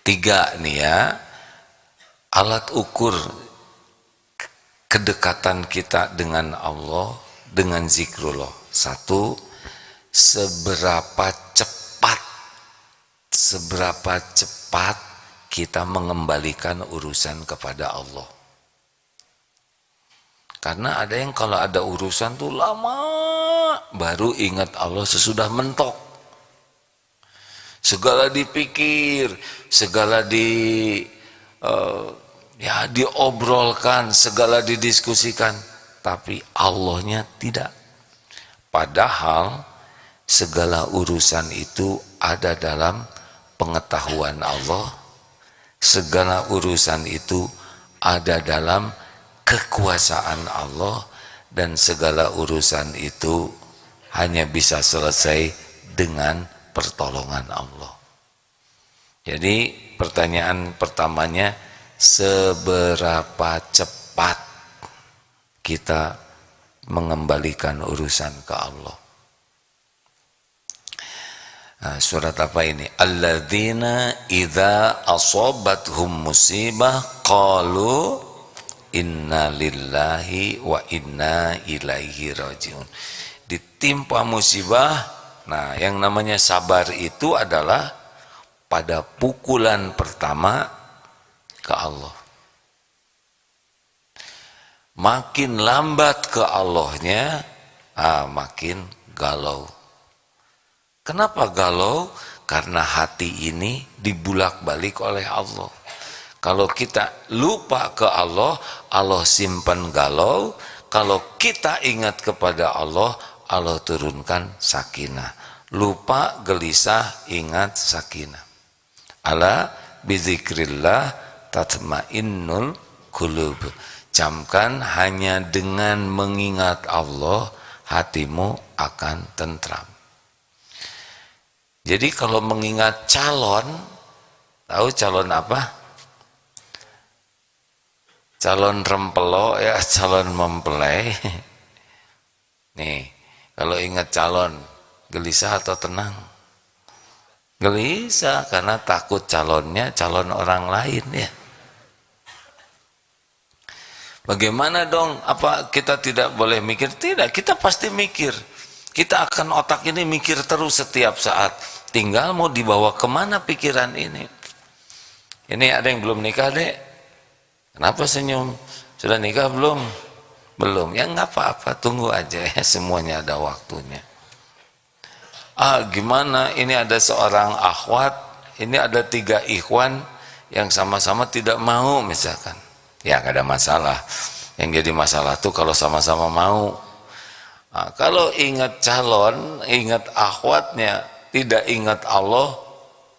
Tiga nih ya, alat ukur kedekatan kita dengan Allah dengan zikrullah. Satu, seberapa cepat kita mengembalikan urusan kepada Allah. Karena ada yang kalau ada urusan tuh lama baru ingat Allah sesudah mentok. Segala dipikir, segala diobrolkan, segala didiskusikan, tapi Allahnya tidak. Padahal segala urusan itu ada dalam pengetahuan Allah, segala urusan itu ada dalam kekuasaan Allah, dan segala urusan itu hanya bisa selesai dengan pertolongan Allah. Jadi pertanyaan pertamanya, seberapa cepat kita mengembalikan urusan ke Allah. Nah, surat apa ini? Alladzina idza asabathum musibah qalu inna lillahi wa inna ilaihi rajiun. Ditimpa musibah, nah yang namanya sabar itu adalah pada pukulan pertama ke Allah. Makin lambat ke Allahnya, makin galau. Kenapa galau? Karena hati ini dibulak-balik oleh Allah. Kalau kita lupa ke Allah, Allah simpan galau. Kalau kita ingat kepada Allah, Allah turunkan sakinah. Lupa, gelisah, ingat, sakinah. Ala bizikrillah tatmainnul qulub. Camkan, hanya dengan mengingat Allah hatimu akan tentram. Jadi kalau mengingat calon, tahu calon apa? Calon rempelo ya, calon mempelai. Nih, kalau ingat calon, gelisah atau tenang? Gelisah, karena takut calonnya calon orang lain ya. Bagaimana dong? Apa kita tidak boleh mikir? Tidak, kita pasti mikir. Kita akan otak ini mikir terus setiap saat. Tinggal mau dibawa kemana pikiran ini. Ini ada yang belum nikah, Dek? Kenapa senyum? Sudah nikah belum? Belum. Ya nggak apa-apa, tunggu aja ya, semuanya ada waktunya. Gimana? Ini ada seorang akhwat, ini ada 3 ikhwan yang sama-sama tidak mau misalkan. Ya nggak ada masalah. Yang jadi masalah tuh kalau sama-sama mau. Kalau ingat calon, ingat akhwatnya, tidak ingat Allah,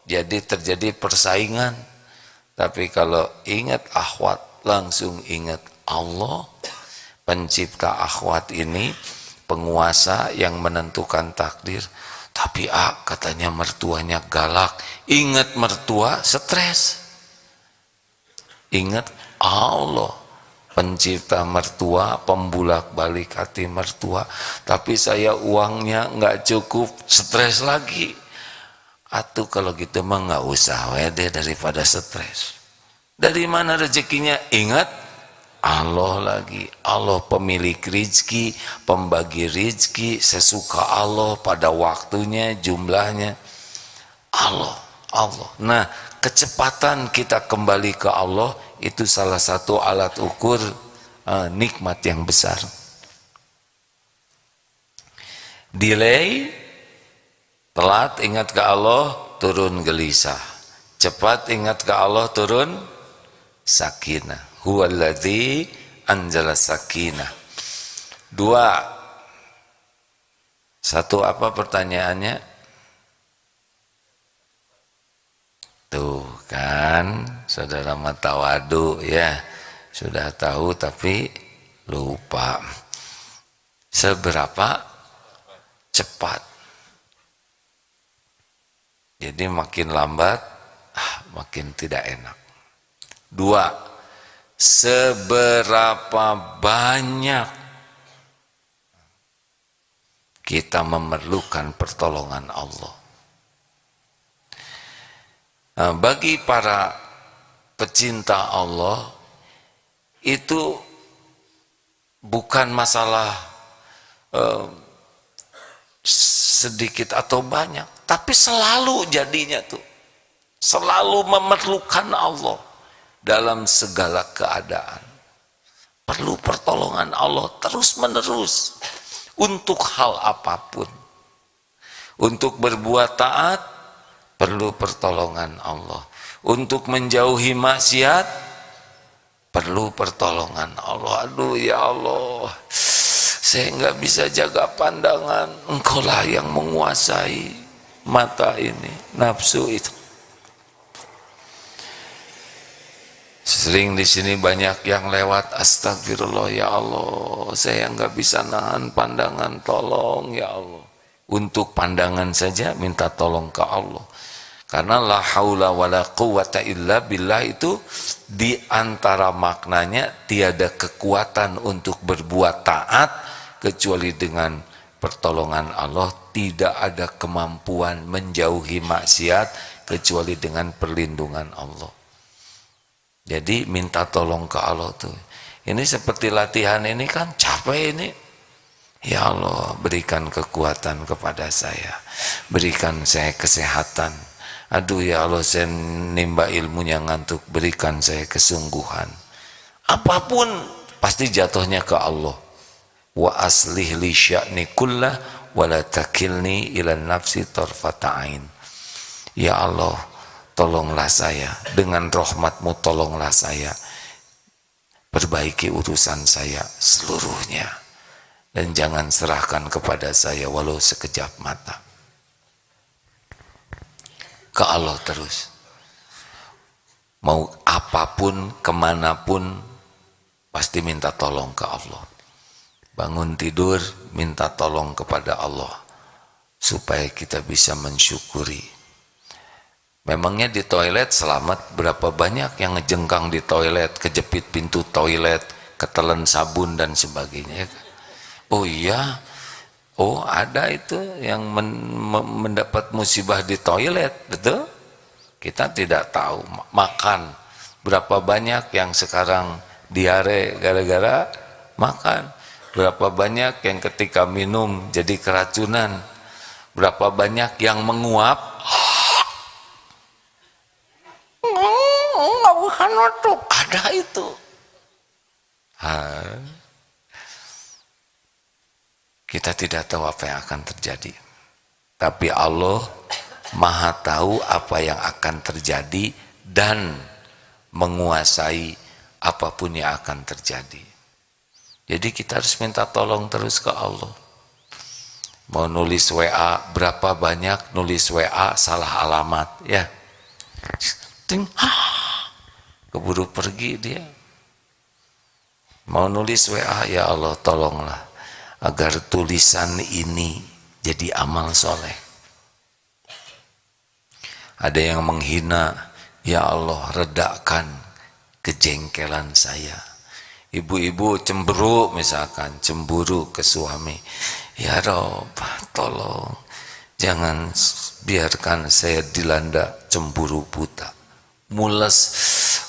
jadi terjadi persaingan. Tapi kalau ingat akhwat, langsung ingat Allah, pencipta akhwat ini, penguasa yang menentukan takdir. Tapi katanya mertuanya galak. Ingat mertua, stres. Ingat Allah, pencipta mertua, pembulak balik hati mertua. Tapi saya uangnya nggak cukup, stres lagi. Atuh kalau gitu mah nggak usah deh daripada stres. Dari mana rezekinya? Ingat Allah lagi. Allah pemilik rizki, pembagi rizki, sesuka Allah pada waktunya, jumlahnya. Allah. Nah, kecepatan kita kembali ke Allah itu salah satu alat ukur nikmat yang besar. Delay, telat ingat ke Allah, turun gelisah. Cepat ingat ke Allah, turun sakinah. Huwallazi anzala sakinah. 2. Satu apa pertanyaannya? Tuh kan, saudara matawadu ya, sudah tahu tapi lupa. Seberapa cepat? Jadi makin lambat, makin tidak enak. 2. Seberapa banyak kita memerlukan pertolongan Allah? Nah, bagi para pecinta Allah itu bukan masalah sedikit atau banyak, tapi selalu jadinya tuh selalu memerlukan Allah dalam segala keadaan. Perlu pertolongan Allah terus menerus untuk hal apapun. Untuk berbuat taat perlu pertolongan Allah. Untuk menjauhi maksiat perlu pertolongan Allah. Aduh ya Allah, saya nggak bisa jaga pandangan. Engkaulah yang menguasai mata ini, nafsu itu. Sering di sini banyak yang lewat, astagfirullah ya Allah, saya nggak bisa nahan pandangan, tolong ya Allah. Untuk pandangan saja minta tolong ke Allah. Karena la haula wala quwata illa billah itu di antara maknanya tiada kekuatan untuk berbuat taat kecuali dengan pertolongan Allah, tidak ada kemampuan menjauhi maksiat kecuali dengan perlindungan Allah. Jadi minta tolong ke Allah tuh. Ini seperti latihan ini kan capek ini. Ya Allah, berikan kekuatan kepada saya. Berikan saya kesehatan. Aduh ya Allah, saya nimba ilmunya ngantuk, berikan saya kesungguhan. Apapun pasti jatuhnya ke Allah. Wa aslih li sya'ni kullah wa la takilni ila nafsi tarfata ain. Ya Allah, tolonglah saya, dengan rahmat-Mu tolonglah saya, perbaiki urusan saya seluruhnya, dan jangan serahkan kepada saya walau sekejap mata. Ke Allah terus, mau apapun, kemanapun, pasti minta tolong ke Allah. Bangun tidur, minta tolong kepada Allah, supaya kita bisa mensyukuri. Memangnya di toilet selamat, berapa banyak yang ngejengkang di toilet, kejepit pintu toilet, ketelan sabun dan sebagainya. Oh iya, oh ada itu yang mendapat musibah di toilet, betul? Kita tidak tahu. Makan, berapa banyak yang sekarang diare gara-gara makan. Berapa banyak yang ketika minum jadi keracunan. Berapa banyak yang menguap, nggak bukan nutup, ada itu. Kita tidak tahu apa yang akan terjadi, tapi Allah Maha tahu apa yang akan terjadi dan menguasai apapun yang akan terjadi. Jadi kita harus minta tolong terus ke Allah. Mau nulis WA, berapa banyak nulis WA salah alamat ya, keburu pergi dia. Mau nulis WA, ya Allah tolonglah agar tulisan ini jadi amal soleh. Ada yang menghina, ya Allah redakan kejengkelan saya. Ibu-ibu cemburu misalkan, cemburu ke suami, ya Rob tolong jangan biarkan saya dilanda cemburu buta. Mules,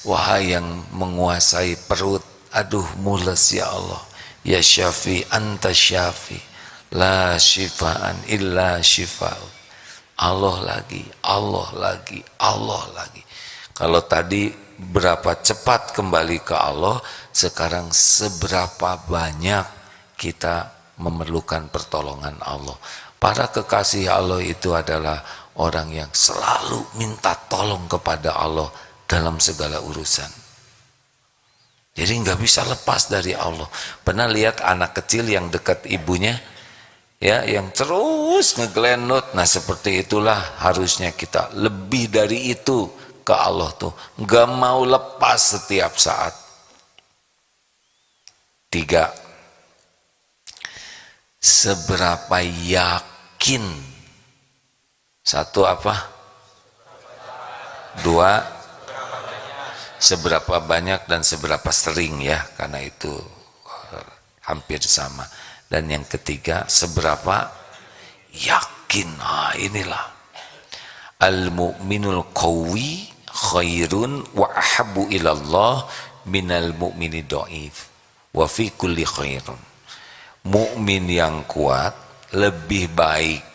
wahai yang menguasai perut, aduh mules ya Allah. Ya Syafi, anta Syafi, la syifaan illa syifa'u. Allah lagi, Allah lagi, Allah lagi. Kalau tadi berapa cepat kembali ke Allah, sekarang seberapa banyak kita memerlukan pertolongan Allah. Para kekasih Allah itu adalah orang yang selalu minta tolong kepada Allah dalam segala urusan. Jadi nggak bisa lepas dari Allah. Pernah lihat anak kecil yang dekat ibunya, ya, yang terus ngegelenut. Nah seperti itulah harusnya kita, lebih dari itu ke Allah tuh, nggak mau lepas setiap saat. 3. Seberapa yakin. 1 apa? 2. Seberapa banyak dan seberapa sering ya, karena itu hampir sama. Dan yang ketiga, seberapa yakin. Nah inilah al-mu'minul qawi khairun wa ahabbu ilallah minal mu'mini dhaif wa fi kulli khairun. Mukmin yang kuat lebih baik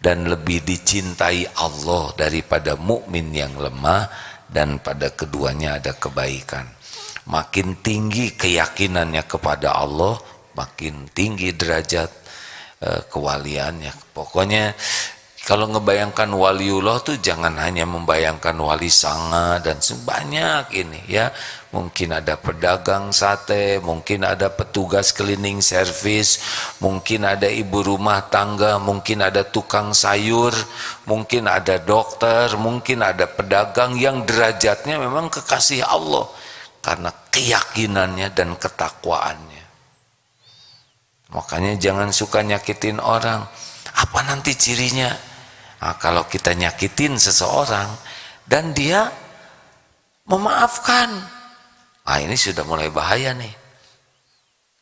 dan lebih dicintai Allah daripada mukmin yang lemah, dan pada keduanya ada kebaikan. Makin tinggi keyakinannya kepada Allah, makin tinggi derajat kewaliannya. Pokoknya kalau ngebayangkan waliullah tuh jangan hanya membayangkan wali sanga dan sebanyak ini ya. Mungkin ada pedagang sate, mungkin ada petugas cleaning service, mungkin ada ibu rumah tangga, mungkin ada tukang sayur, mungkin ada dokter, mungkin ada pedagang yang derajatnya memang kekasih Allah karena keyakinannya dan ketakwaannya. Makanya jangan suka nyakitin orang. Apa nanti cirinya? Nah, kalau kita nyakitin seseorang dan dia memaafkan, ini sudah mulai bahaya nih.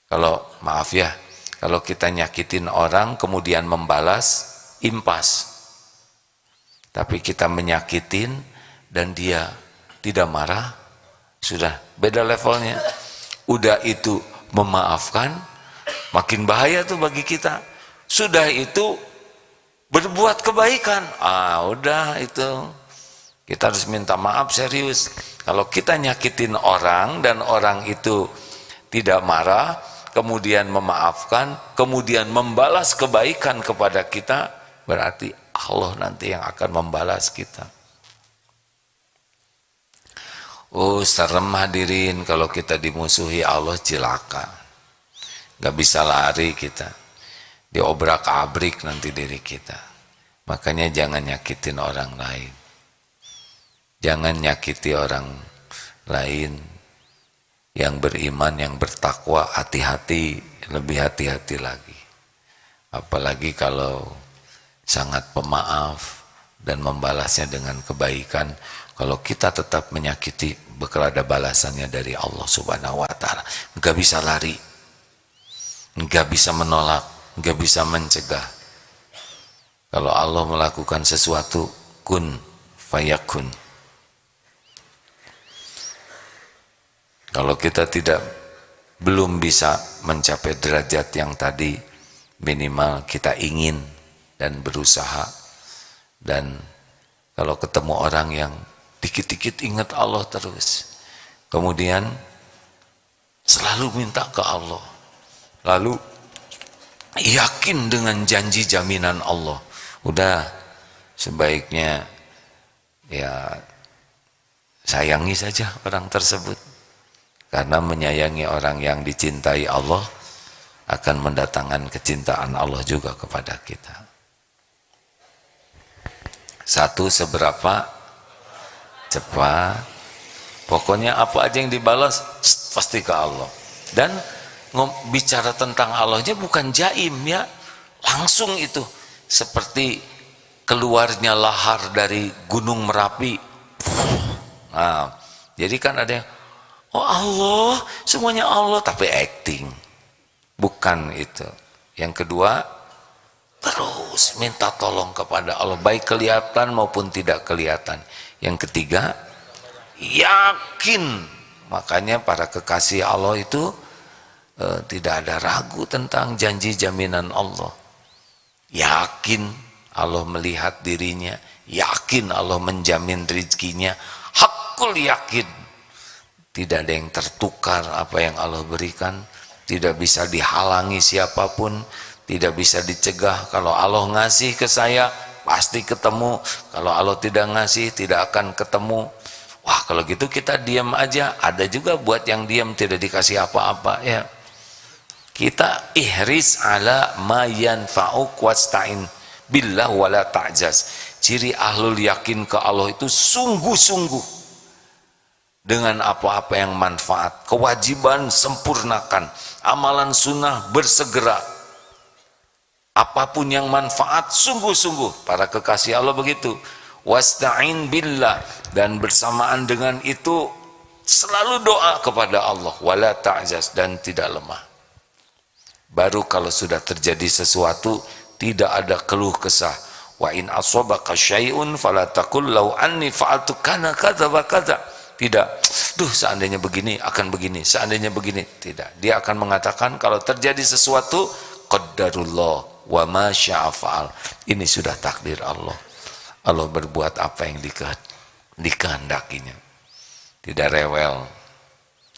Kalau maaf ya, kalau kita nyakitin orang kemudian membalas, impas. Tapi kita menyakitin dan dia tidak marah, sudah beda levelnya. Udah itu memaafkan, makin bahaya tuh bagi kita. Sudah itu berbuat kebaikan, udah itu kita harus minta maaf serius. Kalau kita nyakitin orang dan orang itu tidak marah, kemudian memaafkan, kemudian membalas kebaikan kepada kita, berarti Allah nanti yang akan membalas kita. Serem hadirin kalau kita dimusuhi Allah, cilaka. Gak bisa lari kita, diobrak-abrik nanti diri kita. Makanya jangan nyakitin orang lain. Jangan nyakiti orang lain yang beriman, yang bertakwa. Hati-hati, lebih hati-hati lagi. Apalagi kalau sangat pemaaf dan membalasnya dengan kebaikan. Kalau kita tetap menyakiti, bakal ada balasannya dari Allah Subhanahu wa Ta'ala. Enggak bisa lari, enggak bisa menolak, enggak bisa mencegah. Kalau Allah melakukan sesuatu, kun fayakun. Kalau kita belum bisa mencapai derajat yang tadi, minimal kita ingin dan berusaha. Dan kalau ketemu orang yang dikit-dikit ingat Allah terus, kemudian selalu minta ke Allah, lalu yakin dengan janji jaminan Allah, udah sebaiknya ya sayangi saja orang tersebut. Karena menyayangi orang yang dicintai Allah akan mendatangkan kecintaan Allah juga kepada kita. Satu, seberapa cepat. Pokoknya apa aja yang dibalas pasti ke Allah. Dan bicara tentang Allahnya bukan jaim ya, langsung itu. Seperti keluarnya lahar dari gunung Merapi. Nah, jadi kan ada yang oh Allah, semuanya Allah, tapi acting. Bukan itu. Yang kedua, terus minta tolong kepada Allah, baik kelihatan maupun tidak kelihatan. Yang ketiga, yakin. Makanya para kekasih Allah itu tidak ada ragu tentang janji jaminan Allah. Yakin Allah melihat dirinya, yakin Allah menjamin rezekinya, hakul yakin. Tidak ada yang tertukar apa yang Allah berikan, tidak bisa dihalangi siapapun, tidak bisa dicegah. Kalau Allah ngasih ke saya, pasti ketemu. Kalau Allah tidak ngasih, tidak akan ketemu. Wah, kalau gitu kita diam aja. Ada juga buat yang diam tidak dikasih apa-apa ya. Kita ihris ala ma yanfa'uk wasta'in billah wala ta'jaz. Ciri ahlul yakin ke Allah itu sungguh-sungguh dengan apa-apa yang manfaat. Kewajiban sempurnakan, amalan sunnah bersegera. Apapun yang manfaat sungguh-sungguh. Para kekasih Allah begitu. Wasta'in billah, dan bersamaan dengan itu selalu doa kepada Allah, wala ta'jaz, dan tidak lemah. Baru kalau sudah terjadi sesuatu tidak ada keluh kesah. Wa in asabaka syai'un fala taqul law anni fa'altu kana kadza wa kadza. Tidak, duh seandainya begini akan begini, seandainya begini. Tidak, dia akan mengatakan kalau terjadi sesuatu qaddarullah wa ma syaa fa'al. Ini sudah takdir Allah. Allah berbuat apa yang dikehendakinya. Tidak rewel,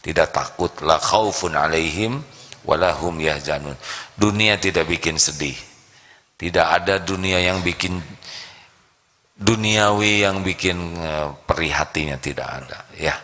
tidak takut, la khaufun alaihim walahum yahzanun. Dunia tidak bikin sedih. Tidak ada dunia yang bikin duniawi yang bikin perih hatinya, tidak ada, ya.